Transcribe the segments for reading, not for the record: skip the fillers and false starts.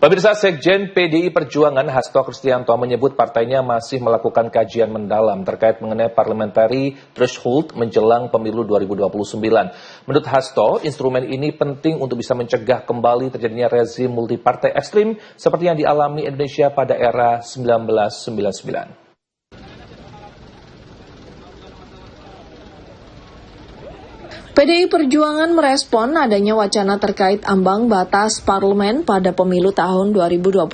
Pemirsa, Sekjen PDI Perjuangan Hasto Kristianto menyebut partainya masih melakukan kajian mendalam terkait mengenai parliamentary threshold menjelang pemilu 2029. Menurut Hasto, instrumen ini penting untuk bisa mencegah kembali terjadinya rezim multipartai ekstrim seperti yang dialami Indonesia pada era 1999. PDI Perjuangan merespon adanya wacana terkait ambang batas parlemen pada pemilu tahun 2029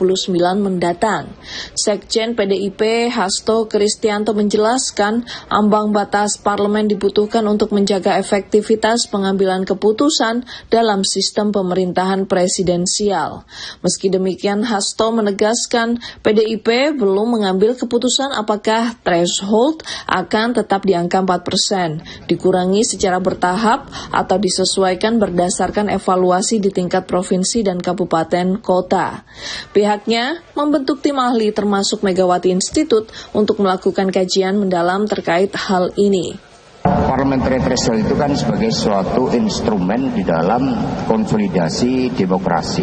mendatang. Sekjen PDIP Hasto Kristianto menjelaskan ambang batas parlemen dibutuhkan untuk menjaga efektivitas pengambilan keputusan dalam sistem pemerintahan presidensial. Meski demikian, Hasto menegaskan PDIP belum mengambil keputusan apakah threshold akan tetap di angka 4%, dikurangi secara bertahap atau disesuaikan berdasarkan evaluasi di tingkat provinsi dan kabupaten kota. Pihaknya membentuk tim ahli termasuk Megawati Institute untuk melakukan kajian mendalam terkait hal ini. Parliamentary threshold itu kan sebagai suatu instrumen di dalam konsolidasi demokrasi.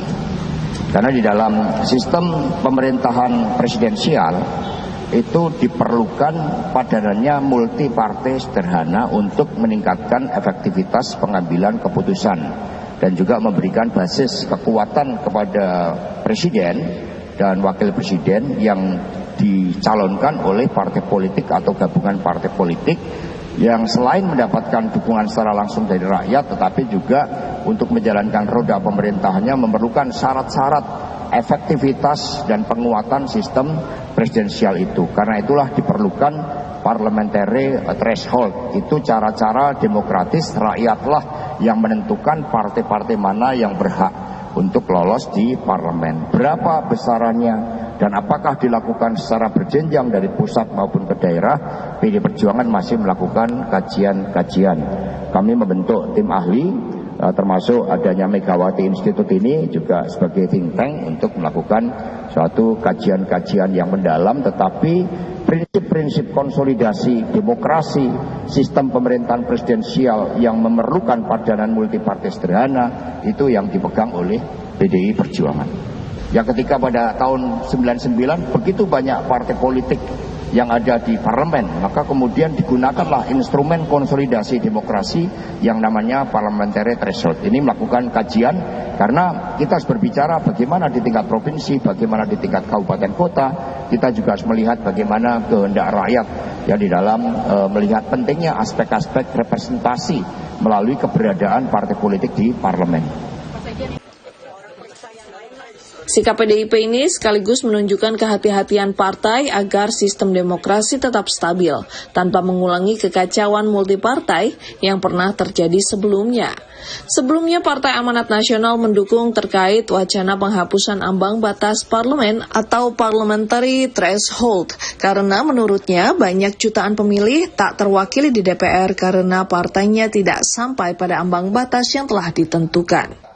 Karena di dalam sistem pemerintahan presidensial itu diperlukan padanannya multi partai sederhana untuk meningkatkan efektivitas pengambilan keputusan dan juga memberikan basis kekuatan kepada presiden dan wakil presiden yang dicalonkan oleh partai politik atau gabungan partai politik yang selain mendapatkan dukungan secara langsung dari rakyat, tetapi juga untuk menjalankan roda pemerintahannya memerlukan syarat-syarat efektivitas dan penguatan sistem presidensial itu. Karena itulah diperlukan parliamentary threshold. Itu cara-cara demokratis, rakyatlah yang menentukan partai-partai mana yang berhak untuk lolos di parlemen. Berapa besarannya dan apakah dilakukan secara berjenjang dari pusat maupun ke daerah, PDI Perjuangan masih melakukan kajian-kajian. Kami membentuk tim ahli, termasuk adanya Megawati Institute ini juga sebagai think tank untuk melakukan suatu kajian-kajian yang mendalam, tetapi prinsip-prinsip konsolidasi demokrasi, sistem pemerintahan presidensial yang memerlukan padanan multipartai sederhana itu yang dipegang oleh PDI Perjuangan. Yang ketika pada tahun 99 begitu banyak partai politik yang ada di parlemen, maka kemudian digunakanlah instrumen konsolidasi demokrasi yang namanya parliamentary threshold. Ini melakukan kajian karena kita harus berbicara bagaimana di tingkat provinsi, bagaimana di tingkat kabupaten kota. Kita juga harus melihat bagaimana kehendak rakyat yang di dalam melihat pentingnya aspek-aspek representasi melalui keberadaan partai politik di parlemen. Sikap PDIP ini sekaligus menunjukkan kehati-hatian partai agar sistem demokrasi tetap stabil, tanpa mengulangi kekacauan multipartai yang pernah terjadi sebelumnya. Sebelumnya, Partai Amanat Nasional mendukung terkait wacana penghapusan ambang batas parlemen atau parliamentary threshold, karena menurutnya banyak jutaan pemilih tak terwakili di DPR karena partainya tidak sampai pada ambang batas yang telah ditentukan.